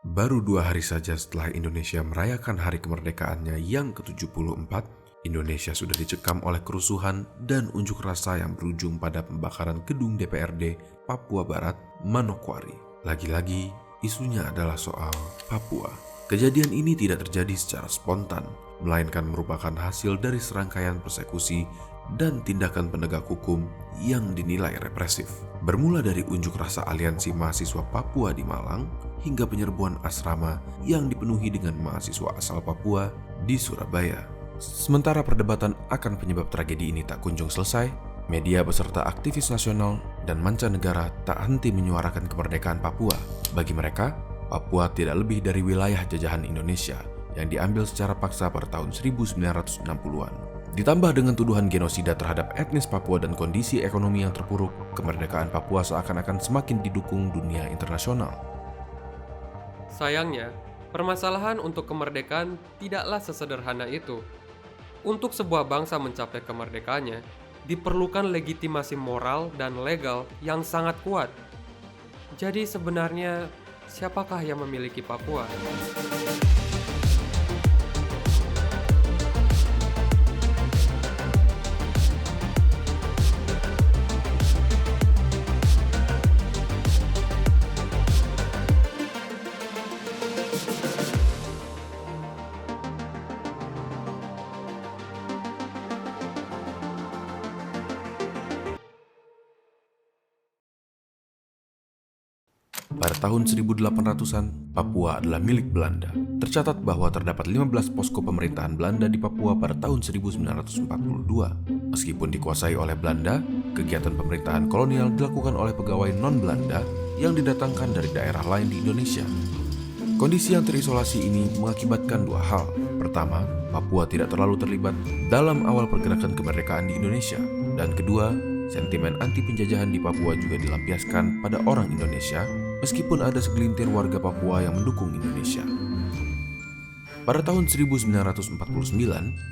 Baru 2 hari saja setelah Indonesia merayakan hari kemerdekaannya yang ke-74, Indonesia sudah dicekam oleh kerusuhan dan unjuk rasa yang berujung pada pembakaran gedung DPRD Papua Barat, Manokwari. Lagi-lagi, isunya adalah soal Papua. Kejadian ini tidak terjadi secara spontan, melainkan merupakan hasil dari serangkaian persekusi dan tindakan penegak hukum yang dinilai represif. Bermula dari unjuk rasa aliansi mahasiswa Papua di Malang, hingga penyerbuan asrama yang dipenuhi dengan mahasiswa asal Papua di Surabaya. Sementara perdebatan akan penyebab tragedi ini tak kunjung selesai, media beserta aktivis nasional dan mancanegara tak henti menyuarakan kemerdekaan Papua. Bagi mereka, Papua tidak lebih dari wilayah jajahan Indonesia yang diambil secara paksa pada tahun 1960-an. Ditambah dengan tuduhan genosida terhadap etnis Papua dan kondisi ekonomi yang terpuruk, kemerdekaan Papua seakan-akan semakin didukung dunia internasional. Sayangnya, permasalahan untuk kemerdekaan tidaklah sesederhana itu. Untuk sebuah bangsa mencapai kemerdekaannya, diperlukan legitimasi moral dan legal yang sangat kuat. Jadi sebenarnya, siapakah yang memiliki Papua? Pada tahun 1800-an, Papua adalah milik Belanda. Tercatat bahwa terdapat 15 posko pemerintahan Belanda di Papua pada tahun 1942. Meskipun dikuasai oleh Belanda, kegiatan pemerintahan kolonial dilakukan oleh pegawai non-Belanda yang didatangkan dari daerah lain di Indonesia. Kondisi yang terisolasi ini mengakibatkan dua hal. Pertama, Papua tidak terlalu terlibat dalam awal pergerakan kemerdekaan di Indonesia. Dan kedua, sentimen anti penjajahan di Papua juga dilampiaskan pada orang Indonesia, meskipun ada segelintir warga Papua yang mendukung Indonesia. Pada tahun 1949,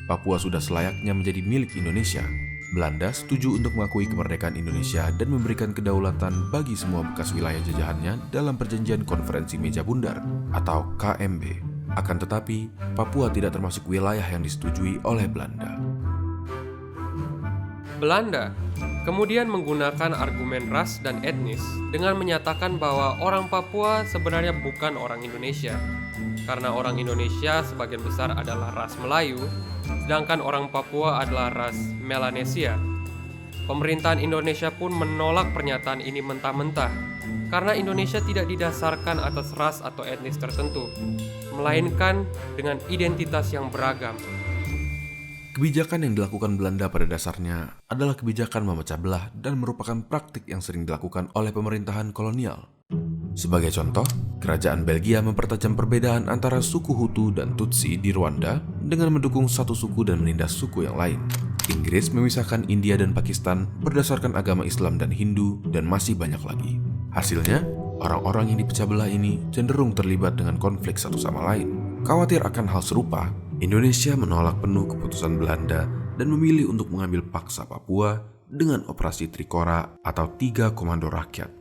Papua sudah selayaknya menjadi milik Indonesia. Belanda setuju untuk mengakui kemerdekaan Indonesia dan memberikan kedaulatan bagi semua bekas wilayah jajahannya dalam perjanjian Konferensi Meja Bundar atau KMB. Akan tetapi, Papua tidak termasuk wilayah yang disetujui oleh Belanda. Belanda kemudian menggunakan argumen ras dan etnis dengan menyatakan bahwa orang Papua sebenarnya bukan orang Indonesia, karena orang Indonesia sebagian besar adalah ras Melayu, sedangkan orang Papua adalah ras Melanesia. Pemerintahan Indonesia pun menolak pernyataan ini mentah-mentah, karena Indonesia tidak didasarkan atas ras atau etnis tertentu, melainkan dengan identitas yang beragam. Kebijakan yang dilakukan Belanda pada dasarnya adalah kebijakan memecah belah dan merupakan praktik yang sering dilakukan oleh pemerintahan kolonial. Sebagai contoh, kerajaan Belgia mempertajam perbedaan antara suku Hutu dan Tutsi di Rwanda dengan mendukung satu suku dan menindas suku yang lain. Inggris memisahkan India dan Pakistan berdasarkan agama Islam dan Hindu, dan masih banyak lagi. Hasilnya, orang-orang yang dipecah belah ini cenderung terlibat dengan konflik satu sama lain. Khawatir akan hal serupa, Indonesia menolak penuh keputusan Belanda dan memilih untuk mengambil paksa Papua dengan operasi Trikora atau 3 komando rakyat,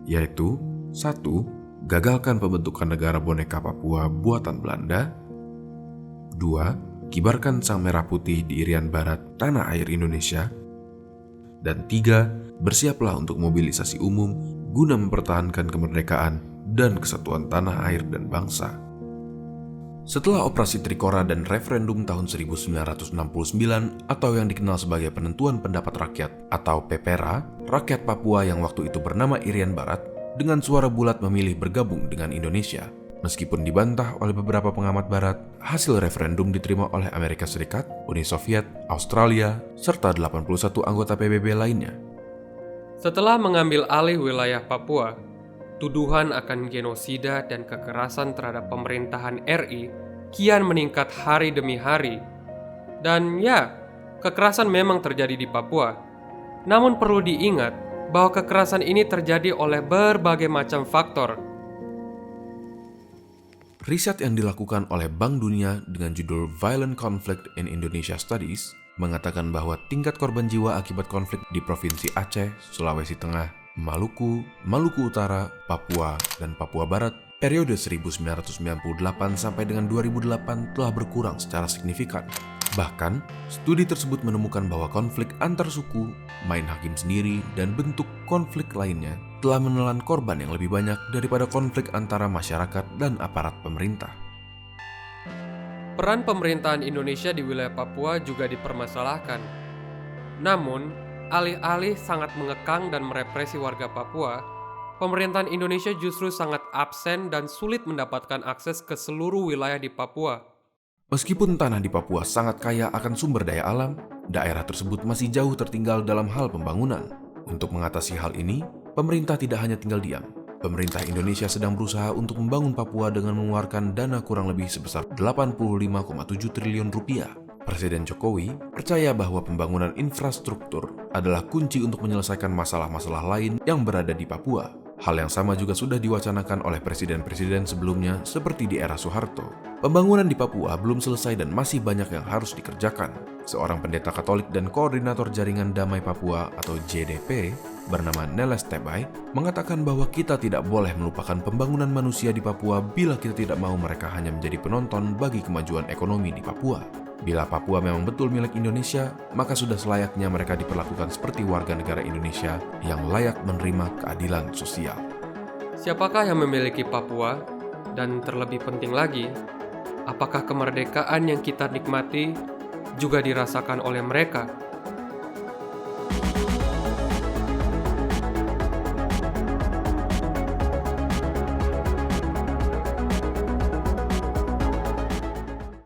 yaitu 1. Gagalkan pembentukan negara boneka Papua buatan Belanda. 2. Kibarkan sang merah putih di Irian Barat, tanah air Indonesia. Dan 3. Bersiaplah untuk mobilisasi umum guna mempertahankan kemerdekaan dan kesatuan tanah air dan bangsa. Setelah operasi Trikora dan referendum tahun 1969 atau yang dikenal sebagai penentuan pendapat rakyat atau PPRA, rakyat Papua yang waktu itu bernama Irian Barat dengan suara bulat memilih bergabung dengan Indonesia. Meskipun dibantah oleh beberapa pengamat barat, hasil referendum diterima oleh Amerika Serikat, Uni Soviet, Australia, serta 81 anggota PBB lainnya. Setelah mengambil alih wilayah Papua, tuduhan akan genosida dan kekerasan terhadap pemerintahan RI kian meningkat hari demi hari. Dan ya, kekerasan memang terjadi di Papua. Namun perlu diingat bahwa kekerasan ini terjadi oleh berbagai macam faktor. Riset yang dilakukan oleh Bank Dunia dengan judul Violent Conflict in Indonesia Studies mengatakan bahwa tingkat korban jiwa akibat konflik di Provinsi Aceh, Sulawesi Tengah, Maluku, Maluku Utara, Papua, dan Papua Barat Periode 1998 sampai dengan 2008 telah berkurang secara signifikan. Bahkan, studi tersebut menemukan bahwa konflik antar suku, main hakim sendiri, dan bentuk konflik lainnya telah menelan korban yang lebih banyak daripada konflik antara masyarakat dan aparat pemerintah. Peran pemerintahan Indonesia di wilayah Papua juga dipermasalahkan. Namun, alih-alih sangat mengekang dan merepresi warga Papua, pemerintahan Indonesia justru sangat absen dan sulit mendapatkan akses ke seluruh wilayah di Papua. Meskipun tanah di Papua sangat kaya akan sumber daya alam, daerah tersebut masih jauh tertinggal dalam hal pembangunan. Untuk mengatasi hal ini, pemerintah tidak hanya tinggal diam. Pemerintah Indonesia sedang berusaha untuk membangun Papua dengan mengeluarkan dana kurang lebih sebesar 85,7 triliun rupiah. Presiden Jokowi percaya bahwa pembangunan infrastruktur adalah kunci untuk menyelesaikan masalah-masalah lain yang berada di Papua. Hal yang sama juga sudah diwacanakan oleh presiden-presiden sebelumnya seperti di era Soeharto. Pembangunan di Papua belum selesai dan masih banyak yang harus dikerjakan. Seorang pendeta Katolik dan koordinator jaringan Damai Papua atau JDP bernama Neles Tebay mengatakan bahwa kita tidak boleh melupakan pembangunan manusia di Papua bila kita tidak mau mereka hanya menjadi penonton bagi kemajuan ekonomi di Papua. Bila Papua memang betul milik Indonesia, maka sudah selayaknya mereka diperlakukan seperti warga negara Indonesia yang layak menerima keadilan sosial. Siapakah yang memiliki Papua? Dan terlebih penting lagi, apakah kemerdekaan yang kita nikmati juga dirasakan oleh mereka?